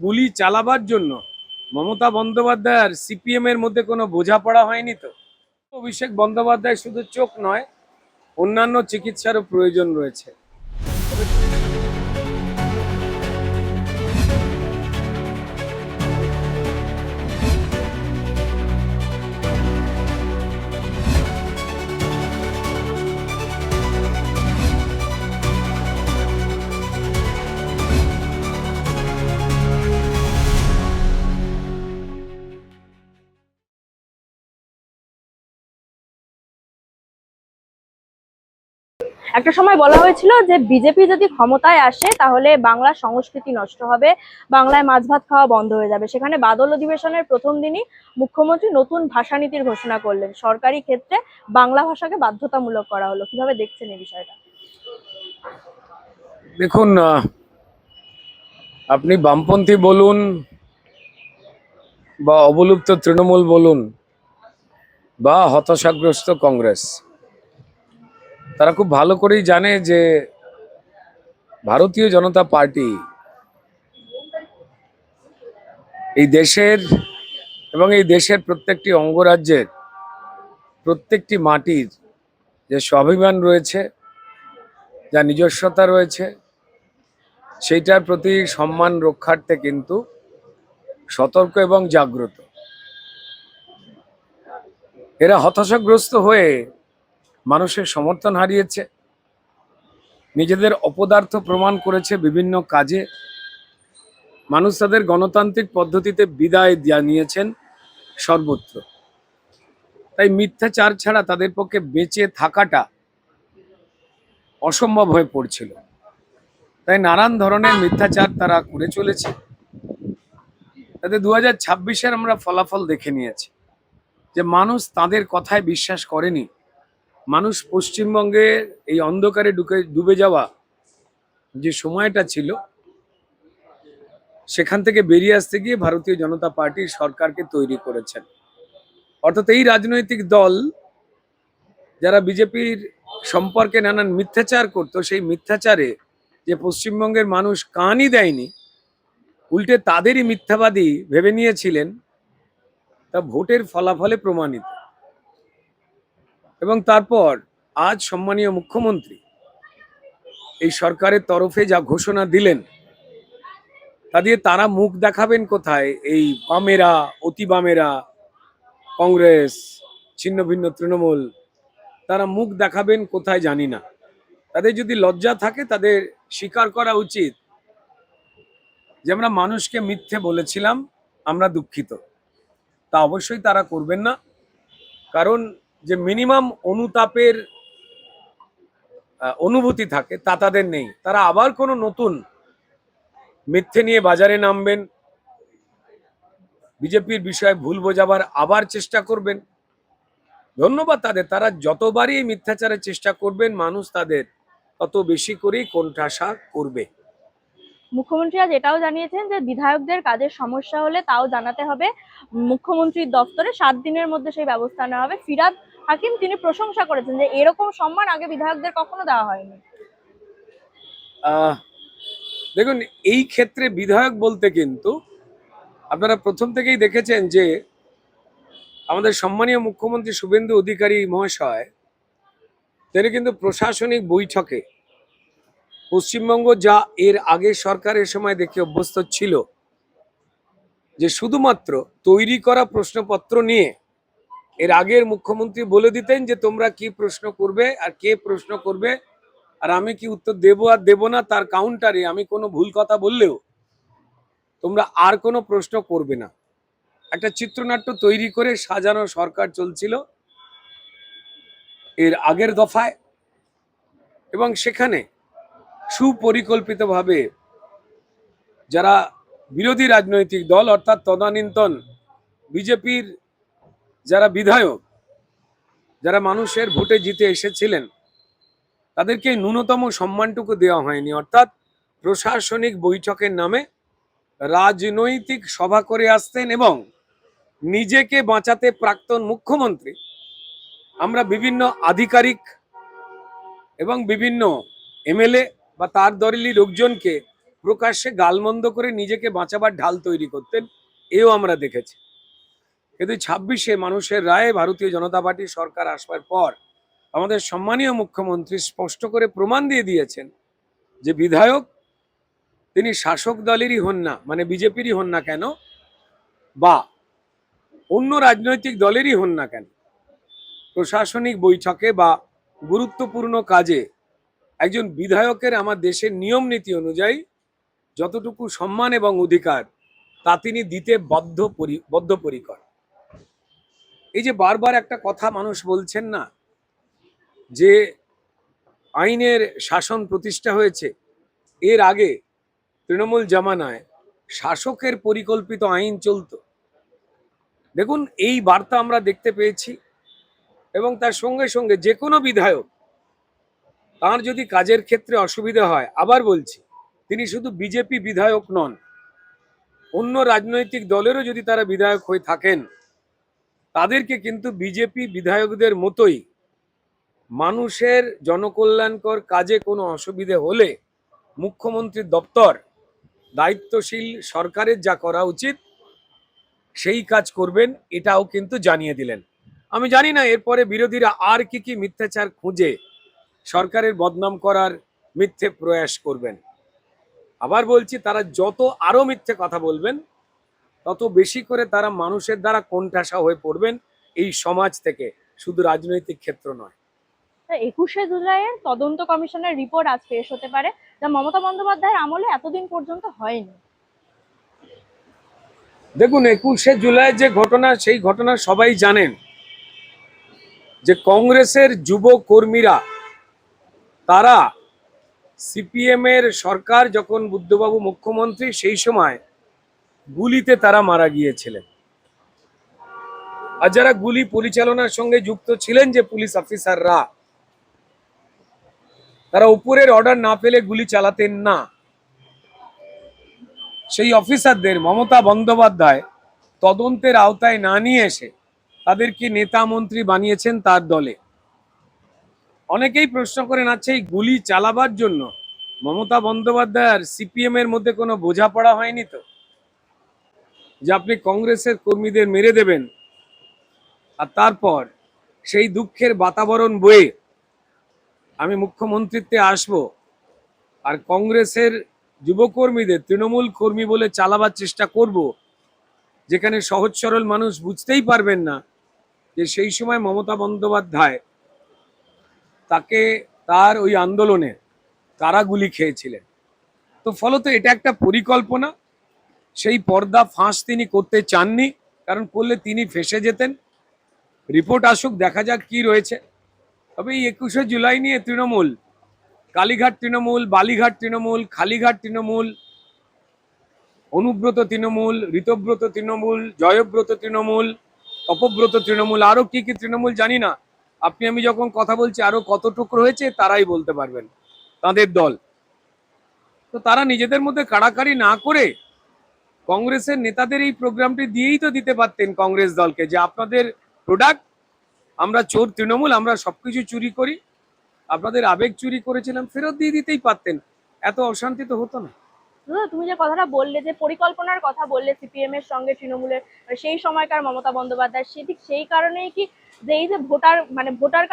গুলি চালাবার জন্য মমতা বন্দ্যোপাধ্যায় আর সিপিএম এর মধ্যে কোনো বোঝাপড়া হয়নি তো? অভিষেক বন্দ্যোপাধ্যায় শুধু চোখ নয়, অন্যান্য চিকিৎসারও প্রয়োজন রয়েছে। একটা সময় বলা হয়েছিল যে বিজেপি যদি ক্ষমতায় আসে তাহলে বাংলার সংস্কৃতি নষ্ট হবে, বাংলায় মাছ ভাত খাওয়া বন্ধ হয়ে যাবে। সেখানে বাদল অধিবেশনের প্রথম দিনই মুখ্যমন্ত্রী নতুন ভাষানীতির ঘোষণা করলেন, সরকারি ক্ষেত্রে বাংলা ভাষাকে বাধ্যতামূলক করা হলো। কিভাবে দেখছেন এই বিষয়টা? দেখুন, আপনি বামপন্থী বলুন বা অবলুপ্ত তৃণমূল বলুন বা হতাশাগ্রস্ত কংগ্রেস, তারা খুব ভালো করেই জানে যে ভারতীয় জনতা পার্টি এই দেশের এবং এই দেশের প্রত্যেকটি অঙ্গরাজ্যের প্রত্যেকটি মাটির যে স্বাভিমান রয়েছে, যা নিজস্বতা রয়েছে, সেইটার প্রতি সম্মান রক্ষার্থে কিন্তু সতর্ক এবং জাগ্রত। এরা হতাশাগ্রস্ত হয়ে মানুষের সমর্থন হারিয়েছে, নিজেদের অপদার্থ প্রমাণ করেছে বিভিন্ন কাজে। মানুষ তাদের গণতান্ত্রিক পদ্ধতিতে বিদায় জানিয়েছেন সর্বত্র। তাই মিথ্যাচার ছাড়া তাদের পক্ষে বেঁচে থাকাটা অসম্ভব হয়ে পড়ছিল। তাই নানান ধরনের মিথ্যাচার তারা করে চলেছে। তাতে 2026-এর আমরা ফলাফল দেখে নিয়েছি যে মানুষ তাদের কথায় বিশ্বাস করেনি। মানুষ পশ্চিমবঙ্গে এই অন্ধকারে ডুবে যাওয়া যে সময়টা ছিল, সেখান থেকে বেরিয়ে আসতে গিয়ে ভারতীয় জনতা পার্টির সরকারকে তৈরি করেছেন। অর্থাৎ এই রাজনৈতিক দল যারা বিজেপির সম্পর্কে নানান মিথ্যাচার করত, সেই মিথ্যাচারে যে পশ্চিমবঙ্গের মানুষ কানই দেয়নি, উল্টে তাদেরই মিথ্যাবাদী ভেবে নিয়েছিলেন, তা ভোটের ফলাফলে প্রমাণিত। এবং তারপর আজ সম্মানীয় মুখ্যমন্ত্রী এই সরকারের তরফে যা ঘোষণা দিলেন, তা দিয়ে তারা মুখ দেখাবেন কোথায়? এই বামেরা, অতি বামেরা, কংগ্রেস, ছিন্ন ভিন্ন তৃণমূল, তারা মুখ দেখাবেন কোথায় জানি না। তাদের যদি লজ্জা থাকে, তাদের স্বীকার করা উচিত যে আমরা মানুষকে মিথ্যে বলেছিলাম, আমরা দুঃখিত। তা অবশ্যই তারা করবেন না, কারণ যে মিনিমাম অনুতাপের অনুভূতি থাকে তা তাদের নেই। তারা আবার কোনো নতুন মিথ্যে নিয়ে বাজারে নামবেন, বিজেপির বিষয়ে ভুল বোঝাবার আবার চেষ্টা করবেন। ধন্যবাদ তাদের, তারা যতবারই এই মিথ্যাচারের চেষ্টা করবেন, মানুষ তাদের তত বেশি করেই কোণঠাসা করবে। মুখ্যমন্ত্রী আজ এটাও জানিয়েছেন যে বিধায়কদের কাজের সমস্যা হলে তাও জানাতে হবে মুখ্যমন্ত্রীর দপ্তরে, 7 দিনের মধ্যে সেই ব্যবস্থা নেওয়া হবে। ফিরহাদ হাকিম তিনি প্রশংসা করেছেন যে এরকম সম্মান আগে বিধায়কদের কখনো দেওয়া হয়নি। দেখুন, এই ক্ষেত্রে বিধায়ক বলতে কিন্তু আপনারা প্রথম থেকেই দেখেছেন যে আমাদের সম্মানীয় মুখ্যমন্ত্রী শুভেন্দু অধিকারী মহাশয়, তিনি কিন্তু প্রশাসনিক বৈঠকে পশ্চিমবঙ্গ যা এর আগের সরকারের সময় দেখে অভ্যস্ত ছিল, যে শুধুমাত্র তৈরি করা প্রশ্নপত্র নিয়ে এর আগের মুখ্যমন্ত্রী বলে দিতেন যে তোমরা কি প্রশ্ন করবে আর কে প্রশ্ন করবে, আর আমি কি উত্তর দেব আর দেব না, তার কাউন্টারে আমি কোনো ভুল কথা বললেও তোমরা আর কোনো প্রশ্ন করবে না। একটা চিত্রনাট্য তৈরি করে সাজানো সরকার চলছিল এর আগের দফায়, এবং সেখানে সুপরিকল্পিতভাবে যারা বিরোধী রাজনৈতিক দল, অর্থাৎ তদানীন্তন বিজেপির যারা বিধায়ক, যারা মানুষের ভোটে জিতে এসেছিলেন, তাদেরকে ন্যূনতম সম্মানটুকু দেওয়া হয়নি। অর্থাৎ প্রশাসনিক বৈঠকের নামে রাজনৈতিক সভা করে আসতেন, এবং নিজেকে বাঁচাতে প্রাক্তন মুখ্যমন্ত্রী আমরা বিভিন্ন আধিকারিক এবং বিভিন্ন এমএলএ বা তার দলেরই লোকজনকে প্রকাশ্যে গালমন্দ করে নিজেকে বাঁচাবার ঢাল তৈরি করতেন, এও আমরা দেখেছি। কিন্তু 26-এ মানুষের রায়ে ভারতীয় জনতা পার্টির সরকার আসবার পর আমাদের সম্মানীয় মুখ্যমন্ত্রী স্পষ্ট করে প্রমাণ দিয়ে দিয়েছেন যে বিধায়ক তিনি শাসক দলেরই হন না, মানে বিজেপিরই হন না কেন, বা অন্য রাজনৈতিক দলেরই হন না কেন, প্রশাসনিক বৈঠকে বা গুরুত্বপূর্ণ কাজে একজন বিধায়কের আমার দেশের নিয়ম নীতি অনুযায়ী যতটুকু সম্মান এবং অধিকার তা তিনি দিতে বদ্ধপরিকর। এই যে বারবার একটা কথা মানুষ বলছেন না যে আইনের শাসন প্রতিষ্ঠা হয়েছে, এর আগে তৃণমূল জামানায় শাসকের পরিকল্পিত আইন চলতো। দেখুন, এই বার্তা আমরা দেখতে পেয়েছি এবং তার সঙ্গে সঙ্গে যে কোনো বিধায়ক তার যদি কাজের ক্ষেত্রে অসুবিধা হয়, আবার বলছি, তিনি শুধু বিজেপি বিধায়ক নন, অন্য রাজনৈতিক দলেরও যদি তারা বিধায়ক হয়ে থাকেন, তাদেরকে কিন্তু বিজেপি বিধায়কদের মতোই মানুষের জনকল্যাণকর কাজে কোনো অসুবিধে হলে মুখ্যমন্ত্রীর দপ্তর, দায়িত্বশীল সরকারের যা করা উচিত সেই কাজ করবেন, এটাও কিন্তু জানিয়ে দিলেন। আমি জানি না এরপরে বিরোধীরা আর কি মিথ্যাচার খুঁজে সরকারের বদনাম করার মিথ্যে প্রয়াস করবেন। আবার বলছি, তারা যত আরো মিথ্যে কথা বলবেন তত বেশি করে তারা মানুষের দ্বারা কোণঠাসা হয়ে পড়বেন এই সমাজ থেকে, শুধু রাজনৈতিক ক্ষেত্র নয়। 21শে জুলাইয়ের তদন্ত কমিশনের রিপোর্ট আজ পেশ হতে পারে, যা মমতা বন্দ্যোপাধ্যায়ের আমলে এতদিন পর্যন্ত হয়নি। দেখুন, 21শে জুলাই যে ঘটনা, সেই ঘটনা সবাই জানেন যে কংগ্রেসের যুব কর্মীরা, তারা সিপিএম এর সরকার যখন বুদ্ধবাবু মুখ্যমন্ত্রী, সেই সময় গুলিতে তারা মারা গিয়েছিলেন। আর যারা গুলি পরিচালনার সঙ্গে যুক্ত ছিলেন যে পুলিশ অফিসাররা, তারা উপরের অর্ডার না পেলে গুলি চালাতেন না। সেই অফিসারদের মমতা বন্দ্যোপাধ্যায় তদন্তের আওতায় না নিয়ে এসে তাদেরকে নেতা মন্ত্রী বানিয়েছেন তার দলে। অনেকেই প্রশ্ন করেন, আচ্ছা, এই গুলি চালাবার জন্য মমতা বন্দ্যোপাধ্যায় আর সিপিএম এর মধ্যে কোনো বোঝাপড়া হয়নি তো, যে আপনি কংগ্রেসের কর্মীদের মেরে দেবেন আর তারপর সেই দুঃখের বাতাবরণ বয়ে আমি মুখ্যমন্ত্রীত্বে আসব আর কংগ্রেসের যুবকর্মীদের তৃণমূল কর্মী বলে চালাবার চেষ্টা করব, যেখানে সহজ সরল মানুষ বুঝতেই পারবেন না যে সেই সময় মমতা বন্দ্যোপাধ্যায় তাকে তার ওই আন্দোলনে কারা গুলি খেয়েছিলেন। তো ফলত এটা একটা পরিকল্পনা। সেই পর্দা ফাঁস তিনি করতে চাননি, কারণ করলে তিনি ফেঁসে যেতেন। রিপোর্ট আসুক, দেখা যাক কি রয়েছে। তবে এই 21শে জুলাই নিয়ে তৃণমূল, কালীঘাট তৃণমূল, বালিঘাট তৃণমূল, খালিঘাট তৃণমূল, অনুব্রত তৃণমূল, ঋতব্রত তৃণমূল, জয়ব্রত তৃণমূল, অপব্রত তৃণমূল, আরো কি কি তৃণমূল জানি না। আপনি আমি যখন কথা বলছি আরো কত টুকরো হয়েছে তারাই বলতে পারবেন, তাদের দল। তো তারা নিজেদের মধ্যে কাড়াকাড়ি না করে কংগ্রেসের নেতাদের এই প্রোগ্রামটি দিয়েই তো দিতে পারতেন কংগ্রেস দলকে, যে আপনাদের প্রোডাক্ট, আমরা চোর তৃণমূল, আমরা সবকিছু চুরি করি, আপনাদের আবেগ চুরি করেছিলাম, ফেরত দিয়ে দিতেই পারতেন। এত অশান্তি তো হতো না। তুমি যে কথাটা বললে, যে পরিকল্পনার কথা বললে সিপিএম এর সঙ্গে তৃণমূলের, সেই সময়কার মমতা বন্দ্যোপাধ্যায়, ঠিক সেই কারণেই কি যে এই যে ভোটার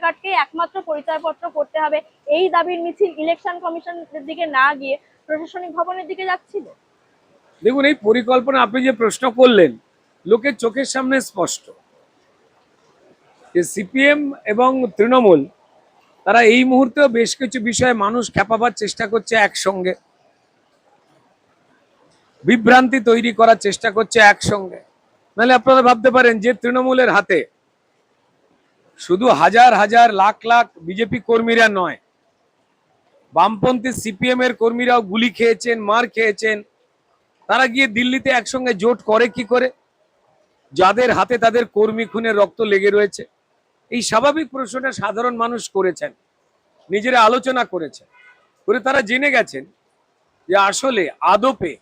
কার্ডকে একমাত্র পরিচয়পত্র করতে হবে, এই দাবির মিছিল ইলেকশন কমিশনের দিকে না গিয়ে প্রশাসনিক ভবনের দিকে যাচ্ছিল? দেখুন, এই পরিকল্পনা আপনি যে প্রশ্ন করলেন, লোকের চোখের সামনে স্পষ্ট যে সিপিএম এবং তৃণমূল, তারা এই মুহূর্তেও বেশ কিছু বিষয়ে মানুষ খেপাবার চেষ্টা করছে একসঙ্গে, বিভ্রান্তি তৈরি করার চেষ্টা করছে একসঙ্গে। নাহলে আপনারা ভাবতে পারেন যে তৃণমূলের হাতে শুধু হাজার হাজার লাখ লাখ বিজেপি কর্মীরা নয়, বামপন্থী সিপিএম এর কর্মীরাও গুলি খেয়েছেন, মার খেয়েছেন। তারা গিয়ে দিল্লিতে একসঙ্গে জোট করে কি করে, যাদের হাতে তাদের কর্মী খুনের রক্ত লেগে রয়েছে? এই স্বাভাবিক প্রশ্নটা সাধারণ মানুষ করেছেন, নিজেরা আলোচনা করেছেন, করে তারা জেনে গেছেন যে আসলে আদপে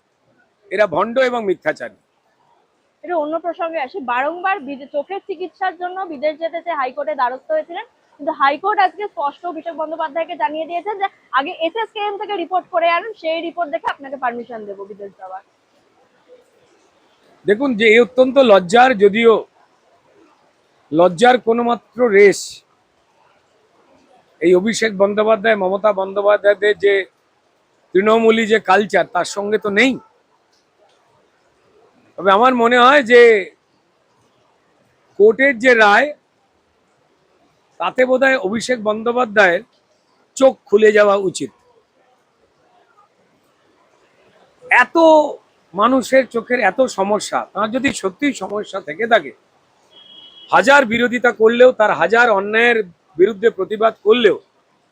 এরা ভণ্ড এবং মিথ্যাচারী। এটা অন্য প্রসঙ্গে আসি। বারংবার চোখের চিকিৎসার জন্য বিদেশ যেতে হাইকোর্টে দ্বারস্থ হয়েছিলেন কিন্তু হাইকোর্ট আজকে স্পষ্ট অভিষেক বন্দ্যোপাধ্যায়কে জানিয়ে দিয়েছে যে আগে এসএসকেএম থেকে রিপোর্ট করে আনুন, সেই রিপোর্ট দেখে আপনাকে পারমিশন দেবো বিদেশ যাওয়ার। দেখুন যে এই অত্যন্ত লজ্জার, যদিও লজ্জার কোনো মাত্র রেশ এই অভিষেক বন্দ্যোপাধ্যায় মমতা বন্দ্যোপাধ্যায়দের যে তৃণমূলী যে কালচার তার সঙ্গে তো নেই। তবে আমার মনে হয় যে কোর্টের যে রায় তাতে বোধহয় অভিষেক বন্দ্যোপাধ্যায়ের চোখ খুলে যাওয়া উচিত। এত মানুষের চোখের এত সমস্যা, তার যদি সত্যিই সমস্যা থেকে থাকে, হাজার বিরোধিতা করলেও, তার হাজার অন্যায়ের বিরুদ্ধে প্রতিবাদ করলেও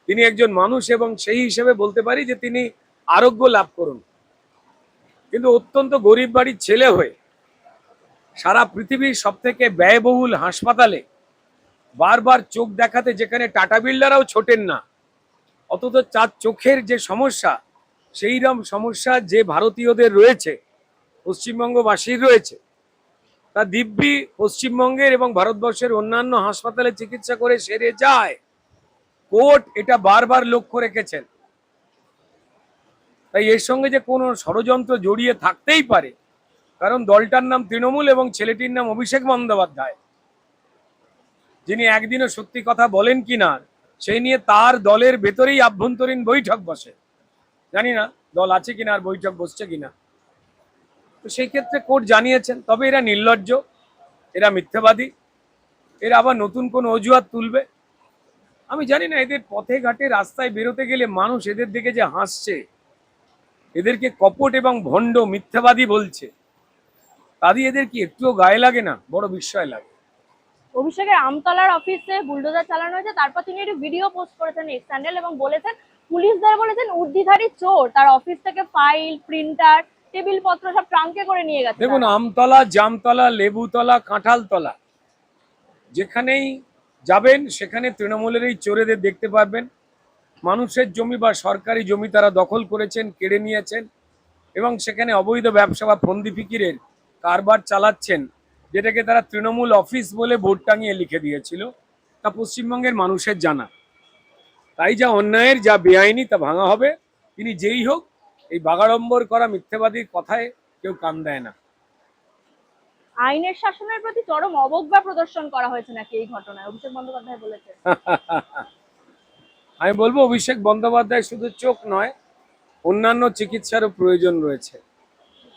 তিনি একজন মানুষ, এবং সেই হিসেবে বলতে পারি যে তিনি আরোগ্য লাভ করুন। কিন্তু অত্যন্ত গরিব বাড়ির ছেলে হয়ে সারা পৃথিবীর সব থেকে ব্যয়বহুল হাসপাতালে বারবার চোখ দেখাতে, যেখানে টাটা বিল্ডাররাও ছোটেন না, অথচ তার চোখের যে সমস্যা, সেইরকম সমস্যা যে ভারতীয়দের রয়েছে, পশ্চিমবঙ্গবাসীর রয়েছে, তা দিব্যি পশ্চিমবঙ্গের এবং ভারতবর্ষের অন্যান্য হাসপাতালে চিকিৎসা করে সেরে যায়। কোর্ট এটা বারবার লক্ষ্য রেখেছেন। তাই এর সঙ্গে যে কোনো ষড়যন্ত্র জড়িয়ে থাকতেই পারে, কারণ দলটার নাম তৃণমূল এবং ছেলেটির নাম অভিষেক বন্দ্যোপাধ্যায়, যিনি একদিনও সত্যি কথা বলেন কিনা সেই নিয়ে তার দলের ভেতরেই আভ্যন্তরীণ বৈঠক বসে। জানি না দল আছে কিনা আর বৈঠক বসছে কিনা। তো সেই ক্ষেত্রে কোর্ট জানিয়েছেন। তবে এরা নির্লজ্জ, এরা মিথ্যাবাদী, এরা আবার নতুন কোন অজুহাত তুলবে। আমি জানি না এদের পথে ঘাটে রাস্তায় বেরোতে গেলে মানুষ এদের দিকে যে হাসছে, এদেরকে কপট এবং ভণ্ড মিথ্যাবাদী বলছে, তাদের এদের কি একটুও গায়ে লাগে না? বড় বিস্ময় লাগে। অভিষেকের আমতলার অফিসে বুলডোজার চালানো হয়েছে, তারপর তিনি একটি ভিডিও পোস্ট করেছেন এক্স হ্যান্ডেল এবং বলেছেন পুলিশদের বলেছেন উর্দিধারী চোর তার অফিস থেকে ফাইল, প্রিন্টার, টেবিল পত্র সব ট্রাঙ্কে করে নিয়ে গেছে। দেখুন, আমতলা, জামতলা, লেবুতলা, কাঁঠালতলা, যেখানেই যাবেন সেখানে তৃণমূলের এই চোরেদের দেখতে পারবেন। মানুষের জমি বা সরকারি জমি তারা দখল করেছেন, কেড়ে নিয়েছেন, এবং সেখানে অবৈধ ব্যবসা বা ফন্দি ফিকিরের কারবার চালাচ্ছেন, যেটাকে তারা তৃণমূল অফিস বলে বোর্ড টাঙিয়ে লিখে দিয়েছিল। তা পশ্চিমবঙ্গের মানুষের জানা। তাই যা অন্যায়ের, যা বেআইনি, তা ভাঙা হবে। তিনি যেই হোক, এই বাগাড়ম্বর করা মিথ্যাবাদীর কথায় কেউ কান দেয় না। আইনের শাসনের প্রতি চরম অবজ্ঞা প্রদর্শন করা হয়েছে নাকি এই ঘটনায়, অভিষেক বন্দ্যোপাধ্যায় বলেছেন। আমি বলবো অভিষেক বন্দ্যোপাধ্যায় শুধু চোখ নয়, অন্যান্য চিকিৎসারও প্রয়োজন রয়েছে।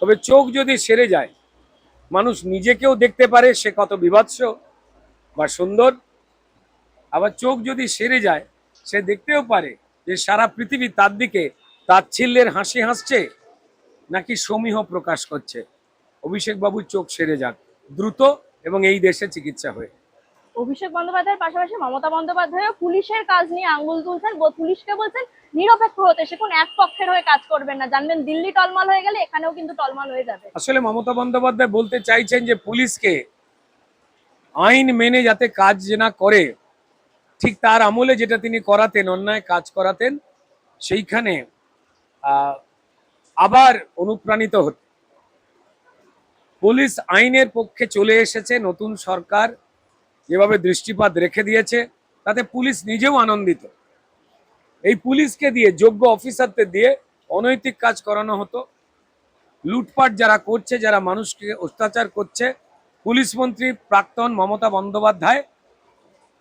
তবে চোখ যদি সেরে যায়, মানুষ নিজেকেও দেখতে পারে সে কত বিভৎস বা সুন্দর। আবার চোখ যদি সেরে যায়, সে দেখতেও পারে যে সারা পৃথিবী তার দিকে তাচ্ছিল্যের হাসি হাসছে নাকি সমীহ প্রকাশ করছে। অভিষেক বাবুর চোখ সেরে যাক দ্রুত, এবং এই দেশে চিকিৎসা হয়ে। অভিষেক বন্দ্যোপাধ্যায়ের পাশাপাশি মমতা বন্দ্যোপাধ্যায়ও পুলিশের কাজ নিয়ে আঙ্গুল তুলছেন, পুলিশকে বলছেন নিরপেক্ষ হতে, সে কোন এক পক্ষের হয়ে কাজ করবেন না। জানবেন দিল্লি টলমল হয়ে গেলে এখানেও কিন্তু টলমল হয়ে যাবে। আসলে মমতা বন্দ্যোপাধ্যায় বলতে চাইছেন যে পুলিশকে আইন মেনে যাতে কাজ না করে, ঠিক তার আমলে যেটা তিনি করাতেন, অন্যায় কাজ করাতেন, সেইখানে আবার অনুপ্রাণিত হতে। পুলিশ আইনের পক্ষে চলে এসেছে, নতুন সরকার যেভাবে দৃষ্টিপাত রেখে দিয়েছে তাতে পুলিশ নিজেও আনন্দিত। এই পুলিশকে দিয়ে, যোগ্য অফিসারদের দিয়ে অনৈতিক কাজ করানো হতো। লুটপাট যারা করছে, যারা মানুষকে অত্যাচার করছে, পুলিশ মন্ত্রী প্রাক্তন মমতা বন্দ্যোপাধ্যায়,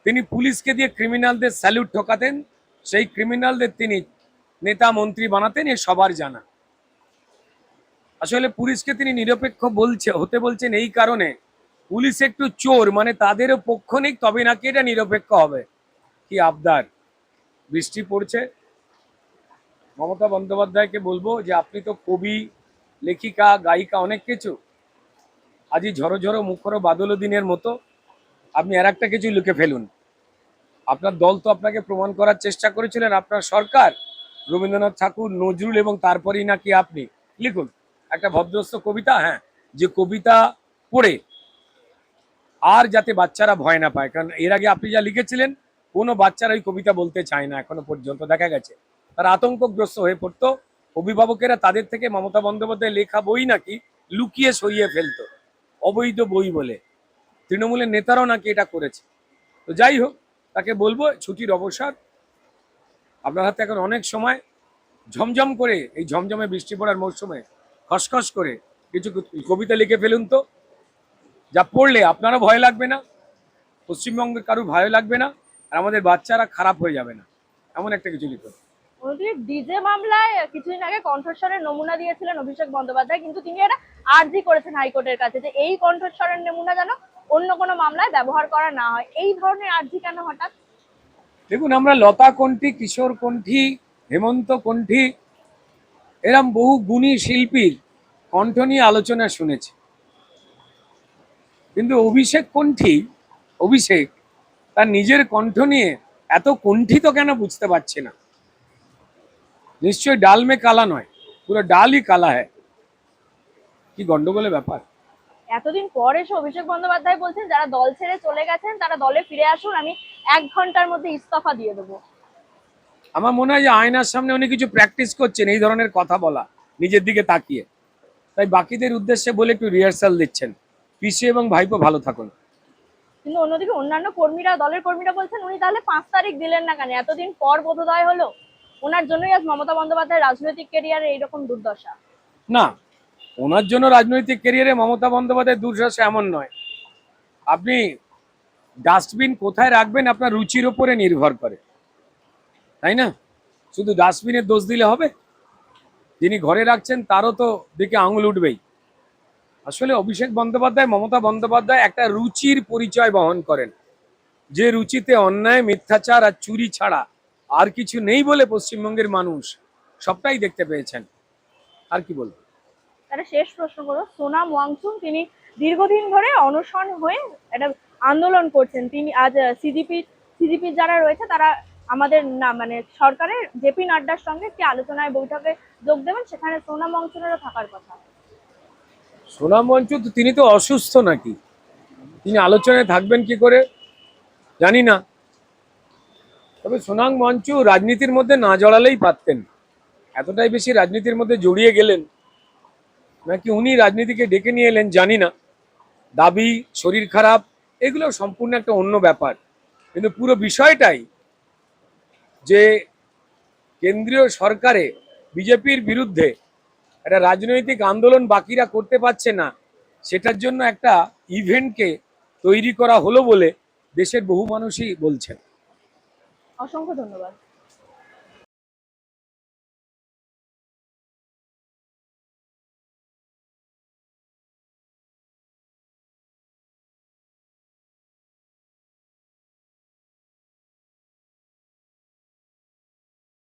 তিনি পুলিশকে দিয়ে ক্রিমিনালদের স্যালুট ঠকাতেন, সেই ক্রিমিনালদের তিনি নেতা মন্ত্রী বানাতেন, এ সবার জানা। আসলে পুলিশকে তিনি নিরপেক্ষ হতে বলছেন এই কারণে, পুলিশ একটু চোর, মানে তাদেরও পক্ষ নেই, তবে নাকি এটা নিরপেক্ষ হবে। কি আবদার! বৃষ্টি পড়ছে, মমতা বন্দ্যোপাধ্যায়কে বলবো যে আপনি তো কবি, লেখিকা, গায়িকা, অনেক কিছু। আজই ঝড়ো ঝড়ো মুখর বাদল দিনের মতো আপনি আর একটা কিছু লিখে ফেলুন। আপনার দল তো আপনাকে প্রমাণ করার চেষ্টা করেছিলেন, আপনার সরকার, রবীন্দ্রনাথ ঠাকুর, নজরুল, এবং তারপরেই নাকি আপনি লিখুন একটা ভদ্রস্থ কবিতা। হ্যাঁ, যে কবিতা পড়ে আর যাতে বাচ্চারা ভয় না পায়, কারণ এর আগে আপনি যা লিখেছিলেন কোনো বাচ্চারা ওই কবিতা বলতে চায় না, এখনো পর্যন্ত দেখা গেছে। তারা আতঙ্কগ্রস্ত হয়ে পড়তো। অভিভাবকেরা তাদের থেকে মমতা বন্দ্যোপাধ্যায় লেখা বই নাকি লুকিয়ে সরিয়ে ফেলতো, অবৈধ বই বলে। তৃণমূলের নেতারাও নাকি এটা করেছে। তো যাই হোক, তাকে বলবো ছুটির অবসর, আপনার হাতে এখন অনেক সময়, ঝমঝম করে এই ঝমঝমে বৃষ্টি পড়ার মৌসুমে খসখস করে কিছু কবিতা লিখে ফেলুন তো, যা পড়লে আপনারও ভয় লাগবে না, পশ্চিমবঙ্গের কারো ভয় লাগবে না, আর আমাদের বাচ্চারা খারাপ হয়ে যাবে না, এমন একটা কিছু লিখুন। ডিজে মামলায় কিছুদিন আগে কণ্ঠস্বরের নমুনা দিয়েছিলেন অভিষেক বন্দ্যোপাধ্যায়, কিন্তু তিনি এটা আর্জি করেছেন হাইকোর্টের কাছে যে এই কণ্ঠস্বরের নমুনা যেন অন্য কোনো মামলায় ব্যবহার করা না হয়। এই ধরনের আর্জি কেন হঠাৎ? দেখুন, আমরা লতা কণ্ঠী, কিশোর কণ্ঠী, হেমন্ত কণ্ঠী, এরম বহু গুণী শিল্পীর কণ্ঠ নিয়ে আলোচনা শুনেছি, কিন্তু অভিষেক তার নিজের কণ্ঠ নিয়ে এত কণ্ঠিত কেন বুঝতে পারছে না। নিশ্চয়ই ডাল মে কালা নয়, পুরো ডালই কালা হ্যায়। কি গন্ডগোলের ব্যাপার। এতদিন পর এসে অভিষেক বন্দ্যোপাধ্যায় বলছেন যারা দল ছেড়ে চলে গেছেন তারা দলে ফিরে আসুন, আমি 1 ঘন্টার মধ্যে ইস্তফা দিয়ে দেবো। আমার মনে হয় যে আয়নার সামনে উনি কিছু প্র্যাকটিস করছেন এই ধরনের কথা বলা, নিজের দিকে তাকিয়ে, তাই বাকিদের উদ্দেশ্যে বলে একটু রিহার্সাল দিচ্ছেন। পিসি এবং ভাইপো ভালো থাকুন। কিন্তু অন্যদিকে অন্যান্য কর্মীরা, দলের কর্মীরা বলছেন উনি তাহলে 5 তারিখ দিলেন না কেন? এতদিন পর বোধোদয় হলো, ওনার জন্যই আজ মমতা বন্দ্যোপাধ্যায়ের রাজনৈতিক ক্যারিয়ারে এইরকম দুর্দশা। না, ওনার জন্য রাজনৈতিক ক্যারিয়ারে মমতা বন্দ্যোপাধ্যায়ের দুর্দশা এমন নয়। আপনি ডাস্টবিন কোথায় রাখবেন আপনার রুচির ওপরে নির্ভর করে, তাই না? শুধু ডাস্টবিনের দোষ দিলে হবে? যিনি ঘরে রাখছেন তারও তো দিকে আঙুল উঠবেই। আসলে অভিষেক বন্দ্যোপাধ্যায়, মমতা বন্দ্যোপাধ্যায় একটা রুচির পরিচয় বহন করেন, যে রুচিতে অন্যায়, মিথ্যাচার আর চুরি ছাড়া আর কিছু নেই বলে পশ্চিমবঙ্গের মানুষ সবটাই দেখতে পেয়েছেন। আর কি বলবো। একটা শেষ প্রশ্ন করো, সোনাম ওয়াংচুক তিনি দীর্ঘদিন ধরে অনশন হয়ে একটা আন্দোলন করছেন, তিনি আজ সিজিপি যারা রয়েছে তারা আমাদের না মানে সরকারের জেপি নাড্ডার সঙ্গে একটি আলোচনায় বৈঠকে যোগ দেবেন, সেখানে সোনাম ওয়াংচুকেরও থাকার কথা। সোনাম ওয়াংচুক তিনি তো অসুস্থ নাকি, তিনি আলোচনায় থাকবেন কি করে জানি না। তবে সোনাম ওয়াংচুক রাজনীতির মধ্যে না জড়ালেই পারতেন, এতটাই বেশি রাজনীতির মধ্যে জড়িয়ে গেলেন নাকি উনি রাজনীতিকে ডেকে নিয়ে এলেন জানি না। দাবি, শরীর খারাপ, এগুলো সম্পূর্ণ একটা অন্য ব্যাপার, কিন্তু পুরো বিষয়টাই যে কেন্দ্রীয় সরকারে বিজেপির বিরুদ্ধে একটা রাজনৈতিক আন্দোলন বাকিরা করতে পারছে না, সেটার জন্য একটা ইভেন্টকে তৈরি করা হলো বলে দেশের বহু মানুষই বলছেন। অসংখ্য ধন্যবাদ।